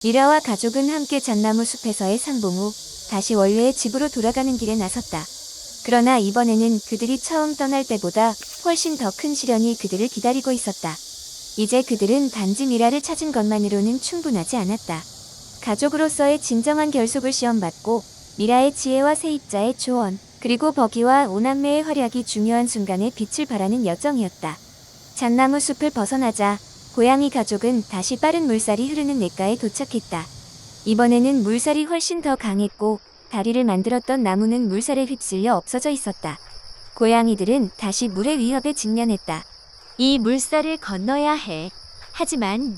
미라와 가족은 함께 잣나무 숲에서의 상봉 후 다시 원래의 집으로 돌아가는 길에 나섰다. 그러나 이번에는 그들이 처음 떠날 때보다 훨씬 더 큰 시련이 그들을 기다리고 있었다. 이제 그들은 단지 미라를 찾은 것만으로는 충분하지 않았다. 가족으로서의 진정한 결속을 시험받고 미라의 지혜와 세입자의 조언, 그리고 버기와 오남매의 활약이 중요한 순간에 빛을 발하는 여정이었다. 잣나무 숲을 벗어나자 고양이 가족은 다시 빠른 물살이 흐르는 냇가에 도착했다. 이번에는 물살이 훨씬 더 강했고 다리를 만들었던 나무는 물살에 휩쓸려 없어져 있었다. 고양이들은 다시 물의 위협에 직면했다. 이 물살을 건너야 해. 하지만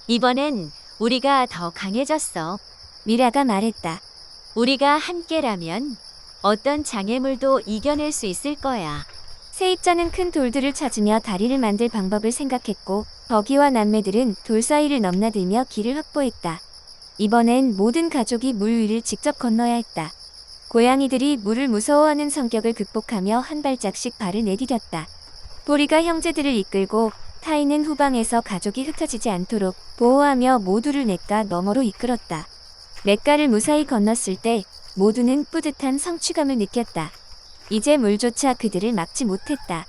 이번엔 우리가 더 강해졌어. 미라가 말했다. 우리가 함께라면 어떤 장애물도 이겨낼 수 있을 거야. 세입자는 큰 돌들을 찾으며 다리를 만들 방법을 생각했고 버기와 남매들은 돌 사이를 넘나들며 길을 확보했다. 이번엔 모든 가족이 물 위를 직접 건너야 했다. 고양이들이 물을 무서워하는 성격을 극복하며 한 발짝씩 발을 내디뎠다. 보리가 형제들을 이끌고 타이는 후방에서 가족이 흩어지지 않도록 보호하며 모두를 냇가 너머로 이끌었다. 냇가를 무사히 건넜을 때 모두는 뿌듯한 성취감을 느꼈다. 이제 물조차 그들을 막지 못했다.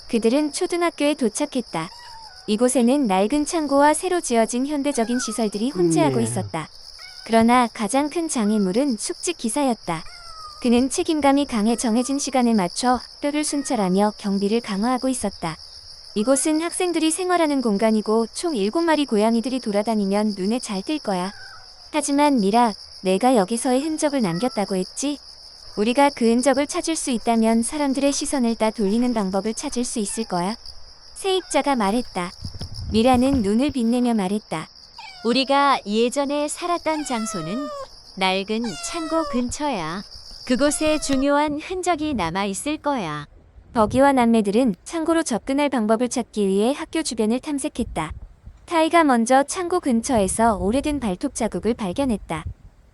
그들은 초등학교에 도착했다. 이곳에는 낡은 창고와 새로 지어진 현대적인 시설들이 혼재하고 있었다. 그러나 가장 큰 장애물은 숙직 기사였다. 그는 책임감이 강해 정해진 시간에 맞춰 뼈를 순찰하며 경비를 강화하고 있었다. 이곳은 학생들이 생활하는 공간이고 총 7마리 고양이들이 돌아다니면 눈에 잘 띌 거야. 하지만 미라, 내가 여기서의 흔적을 남겼다고 했지? 우리가 그 흔적을 찾을 수 있다면 사람들의 시선을 다 돌리는 방법을 찾을 수 있을 거야. 세입자가 말했다. 미라는 눈을 빛내며 말했다. 우리가 예전에 살았던 장소는 낡은 창고 근처야. 그곳에 중요한 흔적이 남아 있을 거야. 버기와 남매들은 창고로 접근할 방법을 찾기 위해 학교 주변을 탐색했다. 타이가 먼저 창고 근처에서 오래된 발톱 자국을 발견했다.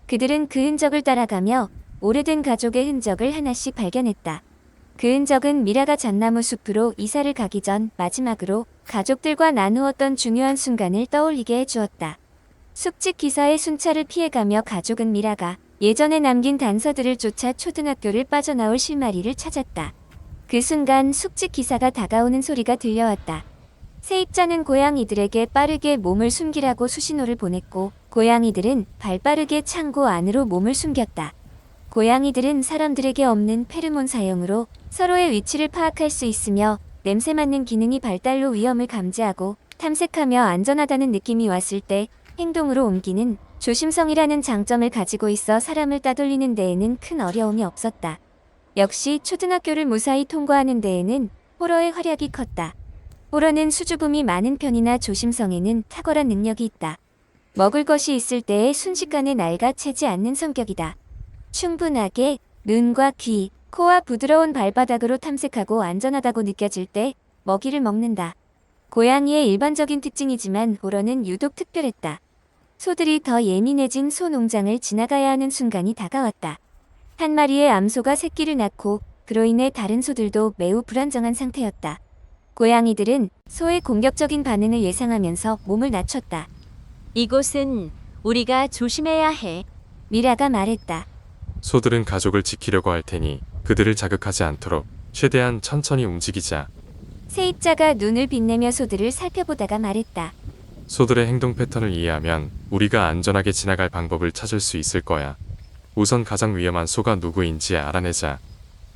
그들은 그 흔적을 따라가며 오래된 가족의 흔적을 하나씩 발견했다. 그 흔적은 미라가 잣나무 숲으로 이사를 가기 전 마지막으로 가족들과 나누었던 중요한 순간을 떠올리게 해주었다. 숙직 기사의 순찰을 피해가며 가족은 미라가 예전에 남긴 단서들을 쫓아 초등학교를 빠져나올 실마리를 찾았다. 그 순간 숙직 기사가 다가오는 소리가 들려왔다. 세입자는 고양이들에게 빠르게 몸을 숨기라고 수신호를 보냈고 고양이들은 발빠르게 창고 안으로 몸을 숨겼다. 고양이들은 사람들에게 없는 페르몬 사용으로 서로의 위치를 파악할 수 있으며 냄새 맡는 기능이 발달로 위험을 감지하고 탐색하며 안전하다는 느낌이 왔을 때 행동으로 옮기는 조심성이라는 장점을 가지고 있어 사람을 따돌리는 데에는 큰 어려움이 없었다. 역시 초등학교를 무사히 통과하는 데에는 호러의 활약이 컸다. 호러는 수줍음이 많은 편이나 조심성에는 탁월한 능력이 있다. 먹을 것이 있을 때에 순식간에 낡아채지 않는 성격이다. 충분하게 눈과 귀, 코와 부드러운 발바닥으로 탐색하고 안전하다고 느껴질 때 먹이를 먹는다. 고양이의 일반적인 특징이지만 호러는 유독 특별했다. 소들이 더 예민해진 소 농장을 지나가야 하는 순간이 다가왔다. 한 마리의 암소가 새끼를 낳고 그로 인해 다른 소들도 매우 불안정한 상태였다. 고양이들은 소의 공격적인 반응을 예상하면서 몸을 낮췄다. 이곳은 우리가 조심해야 해. 미라가 말했다. 소들은 가족을 지키려고 할 테니 그들을 자극하지 않도록 최대한 천천히 움직이자. 세입자가 눈을 빛내며 소들을 살펴보다가 말했다. 소들의 행동 패턴을 이해하면 우리가 안전하게 지나갈 방법을 찾을 수 있을 거야. 우선 가장 위험한 소가 누구인지 알아내자.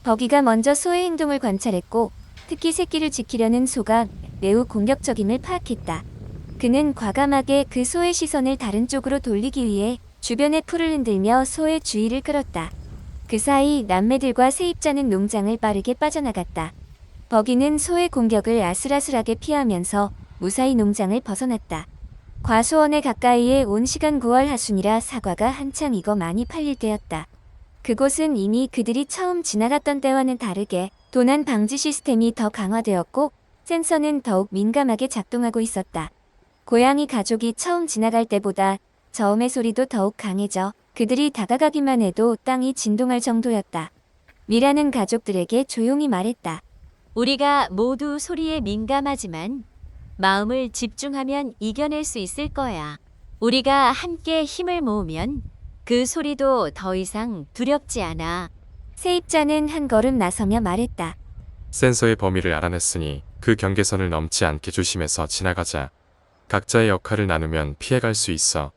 버기가 먼저 소의 행동을 관찰했고 특히 새끼를 지키려는 소가 매우 공격적임을 파악했다. 그는 과감하게 그 소의 시선을 다른 쪽으로 돌리기 위해 주변의 풀을 흔들며 소의 주의를 끌었다. 그 사이 남매들과 세입자는 농장을 빠르게 빠져나갔다. 버기는 소의 공격을 아슬아슬하게 피하면서 무사히 농장을 벗어났다. 과수원에 가까이에 온 시간 9월 하순이라 사과가 한창 익어 많이 팔릴 때였다. 그곳은 이미 그들이 처음 지나갔던 때와는 다르게 도난 방지 시스템이 더 강화되었고 센서는 더욱 민감하게 작동하고 있었다. 고양이 가족이 처음 지나갈 때보다 저음의 소리도 더욱 강해져 그들이 다가가기만 해도 땅이 진동할 정도였다. 미라는 가족들에게 조용히 말했다. 우리가 모두 소리에 민감하지만 마음을 집중하면 이겨낼 수 있을 거야. 우리가 함께 힘을 모으면 그 소리도 더 이상 두렵지 않아. 세입자는 한 걸음 나서며 말했다. 센서의 범위를 알아냈으니 그 경계선을 넘지 않게 조심해서 지나가자. 각자의 역할을 나누면 피해갈 수 있어.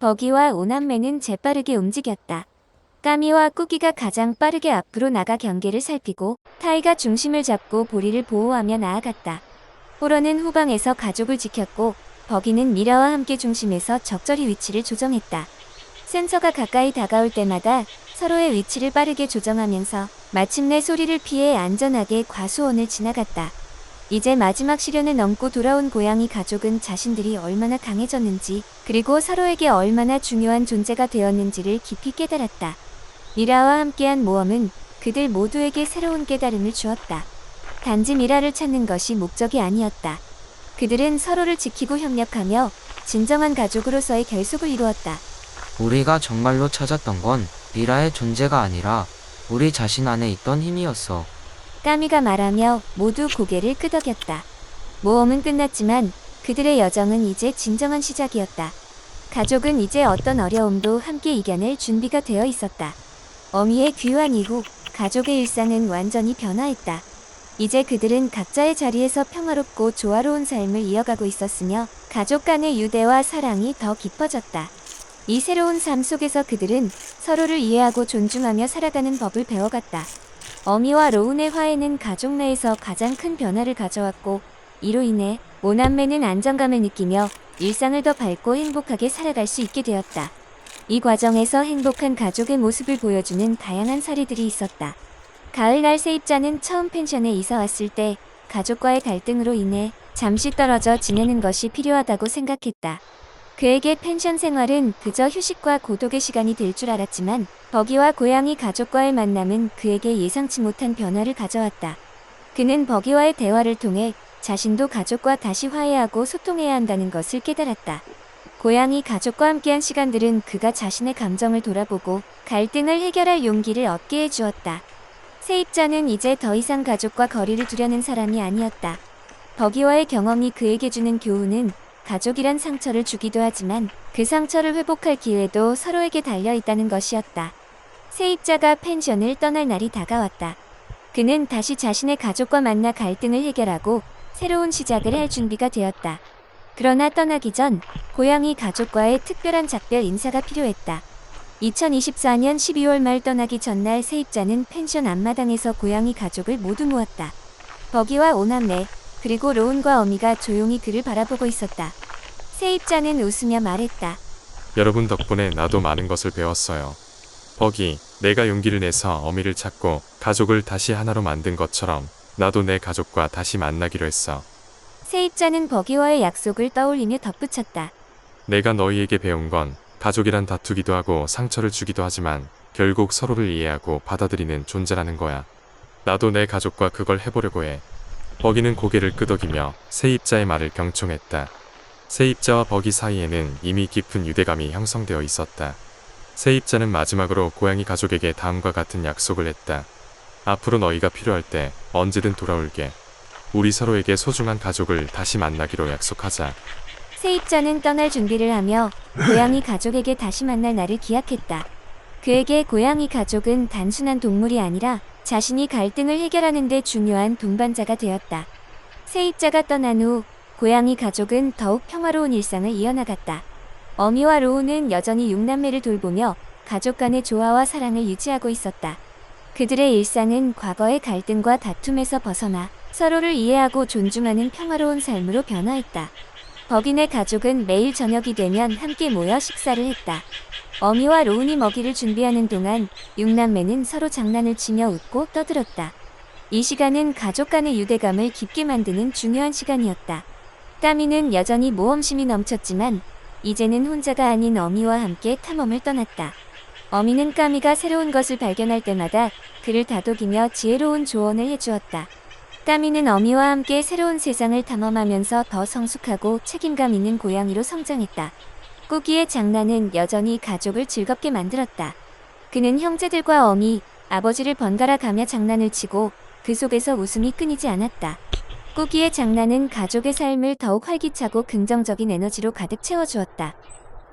버기와 오남매는 재빠르게 움직였다. 까미와 꾸기가 가장 빠르게 앞으로 나가 경계를 살피고 타이가 중심을 잡고 보리를 보호하며 나아갔다. 호러는 후방에서 가족을 지켰고 버기는 미라와 함께 중심에서 적절히 위치를 조정했다. 센서가 가까이 다가올 때마다 서로의 위치를 빠르게 조정하면서 마침내 소리를 피해 안전하게 과수원을 지나갔다. 이제 마지막 시련을 넘고 돌아온 고양이 가족은 자신들이 얼마나 강해졌는지 그리고 서로에게 얼마나 중요한 존재가 되었는지를 깊이 깨달았다. 미라와 함께한 모험은 그들 모두에게 새로운 깨달음을 주었다. 단지 미라를 찾는 것이 목적이 아니었다. 그들은 서로를 지키고 협력하며 진정한 가족으로서의 결속을 이루었다. 우리가 정말로 찾았던 건 미라의 존재가 아니라 우리 자신 안에 있던 힘이었어. 까미가 말하며 모두 고개를 끄덕였다. 모험은 끝났지만 그들의 여정은 이제 진정한 시작이었다. 가족은 이제 어떤 어려움도 함께 이겨낼 준비가 되어 있었다. 어미의 귀환 이후 가족의 일상은 완전히 변화했다. 이제 그들은 각자의 자리에서 평화롭고 조화로운 삶을 이어가고 있었으며 가족 간의 유대와 사랑이 더 깊어졌다. 이 새로운 삶 속에서 그들은 서로를 이해하고 존중하며 살아가는 법을 배워갔다. 어미와 로운의 화해는 가족 내에서 가장 큰 변화를 가져왔고 이로 인해 오남매는 안정감을 느끼며 일상을 더 밝고 행복하게 살아갈 수 있게 되었다. 이 과정에서 행복한 가족의 모습을 보여주는 다양한 사례들이 있었다. 가을날 세입자는 처음 펜션에 이사 왔을 때 가족과의 갈등으로 인해 잠시 떨어져 지내는 것이 필요하다고 생각했다. 그에게 펜션 생활은 그저 휴식과 고독의 시간이 될 줄 알았지만 버기와 고양이 가족과의 만남은 그에게 예상치 못한 변화를 가져왔다. 그는 버기와의 대화를 통해 자신도 가족과 다시 화해하고 소통해야 한다는 것을 깨달았다. 고양이 가족과 함께한 시간들은 그가 자신의 감정을 돌아보고 갈등을 해결할 용기를 얻게 해주었다. 세입자는 이제 더 이상 가족과 거리를 두려는 사람이 아니었다. 버기와의 경험이 그에게 주는 교훈은 가족이란 상처를 주기도 하지만 그 상처를 회복할 기회도 서로에게 달려있다는 것이었다. 세입자가 펜션을 떠날 날이 다가왔다. 그는 다시 자신의 가족과 만나 갈등을 해결하고 새로운 시작을 할 준비가 되었다. 그러나 떠나기 전 고양이 가족과의 특별한 작별 인사가 필요했다. 2024년 12월 말 떠나기 전날 세입자는 펜션 앞마당에서 고양이 가족을 모두 모았다. 버기와 오남매 그리고 로운과 어미가 조용히 그를 바라보고 있었다. 세입자는 웃으며 말했다. 여러분 덕분에 나도 많은 것을 배웠어요. 버기, 내가 용기를 내서 어미를 찾고 가족을 다시 하나로 만든 것처럼 나도 내 가족과 다시 만나기로 했어. 세입자는 버기와의 약속을 떠올리며 덧붙였다. 내가 너희에게 배운 건 가족이란 다투기도 하고 상처를 주기도 하지만 결국 서로를 이해하고 받아들이는 존재라는 거야. 나도 내 가족과 그걸 해보려고 해. 버기는 고개를 끄덕이며 세입자의 말을 경청했다. 세입자와 버기 사이에는 이미 깊은 유대감이 형성되어 있었다. 세입자는 마지막으로 고양이 가족에게 다음과 같은 약속을 했다. 앞으로 너희가 필요할 때 언제든 돌아올게. 우리 서로에게 소중한 가족을 다시 만나기로 약속하자. 세입자는 떠날 준비를 하며 고양이 가족에게 다시 만날 날을 기약했다. 그에게 고양이 가족은 단순한 동물이 아니라 자신이 갈등을 해결하는 데 중요한 동반자가 되었다. 세입자가 떠난 후 고양이 가족은 더욱 평화로운 일상을 이어나갔다. 어미와 로우는 여전히 6남매를 돌보며 가족 간의 조화와 사랑을 유지하고 있었다. 그들의 일상은 과거의 갈등과 다툼에서 벗어나 서로를 이해하고 존중하는 평화로운 삶으로 변화했다. 버기네 가족은 매일 저녁이 되면 함께 모여 식사를 했다. 어미와 로운이 먹이를 준비하는 동안 6남매는 서로 장난을 치며 웃고 떠들었다. 이 시간은 가족 간의 유대감을 깊게 만드는 중요한 시간이었다. 까미는 여전히 모험심이 넘쳤지만 이제는 혼자가 아닌 어미와 함께 탐험을 떠났다. 어미는 까미가 새로운 것을 발견할 때마다 그를 다독이며 지혜로운 조언을 해주었다. 까미는 어미와 함께 새로운 세상을 탐험하면서 더 성숙하고 책임감 있는 고양이로 성장했다. 꾸기의 장난은 여전히 가족을 즐겁게 만들었다. 그는 형제들과 어미, 아버지를 번갈아 가며 장난을 치고 그 속에서 웃음이 끊이지 않았다. 꾸기의 장난은 가족의 삶을 더욱 활기차고 긍정적인 에너지로 가득 채워주었다.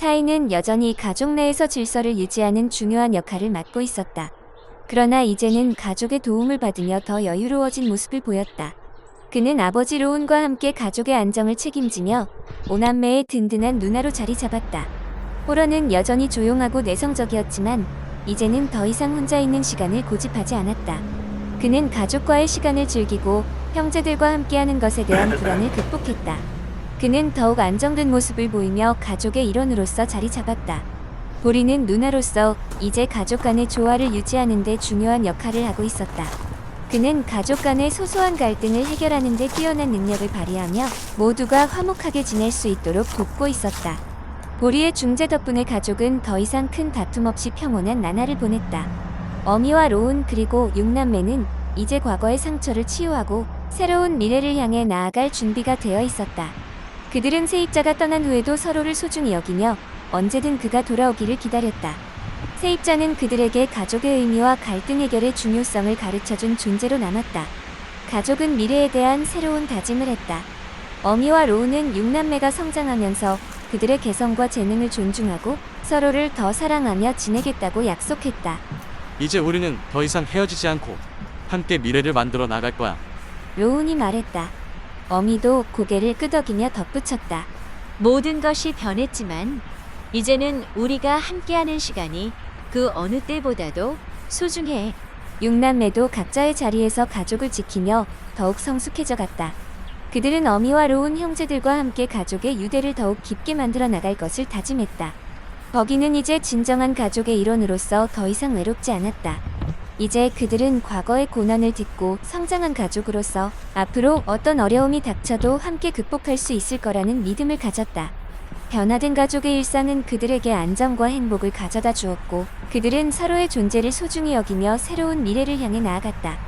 타이는 여전히 가족 내에서 질서를 유지하는 중요한 역할을 맡고 있었다. 그러나 이제는 가족의 도움을 받으며 더 여유로워진 모습을 보였다. 그는 아버지 로운과 함께 가족의 안정을 책임지며 오남매의 든든한 누나로 자리 잡았다. 호런은 여전히 조용하고 내성적이었지만 이제는 더 이상 혼자 있는 시간을 고집하지 않았다. 그는 가족과의 시간을 즐기고 형제들과 함께하는 것에 대한 불안을 극복했다. 그는 더욱 안정된 모습을 보이며 가족의 일원으로서 자리 잡았다. 보리는 누나로서 이제 가족 간의 조화를 유지하는 데 중요한 역할을 하고 있었다. 그는 가족 간의 소소한 갈등을 해결하는 데 뛰어난 능력을 발휘하며 모두가 화목하게 지낼 수 있도록 돕고 있었다. 보리의 중재 덕분에 가족은 더 이상 큰 다툼 없이 평온한 나날을 보냈다. 어미와 로운 그리고 6남매는 이제 과거의 상처를 치유하고 새로운 미래를 향해 나아갈 준비가 되어 있었다. 그들은 세입자가 떠난 후에도 서로를 소중히 여기며 언제든 그가 돌아오기를 기다렸다. 세입자는 그들에게 가족의 의미와 갈등 해결의 중요성을 가르쳐준 존재로 남았다. 가족은 미래에 대한 새로운 다짐을 했다. 어미와 로운은 6남매가 성장하면서 그들의 개성과 재능을 존중하고 서로를 더 사랑하며 지내겠다고 약속했다. 이제 우리는 더 이상 헤어지지 않고 함께 미래를 만들어 나갈 거야. 로운이 말했다. 어미도 고개를 끄덕이며 덧붙였다. 모든 것이 변했지만 이제는 우리가 함께하는 시간이 그 어느 때보다도 소중해. 6남매도 각자의 자리에서 가족을 지키며 더욱 성숙해져 갔다. 그들은 어미와 로운 형제들과 함께 가족의 유대를 더욱 깊게 만들어 나갈 것을 다짐했다. 버기는 이제 진정한 가족의 일원으로서 더 이상 외롭지 않았다. 이제 그들은 과거의 고난을 딛고 성장한 가족으로서 앞으로 어떤 어려움이 닥쳐도 함께 극복할 수 있을 거라는 믿음을 가졌다. 변화된 가족의 일상은 그들에게 안정과 행복을 가져다 주었고 그들은 서로의 존재를 소중히 여기며 새로운 미래를 향해 나아갔다.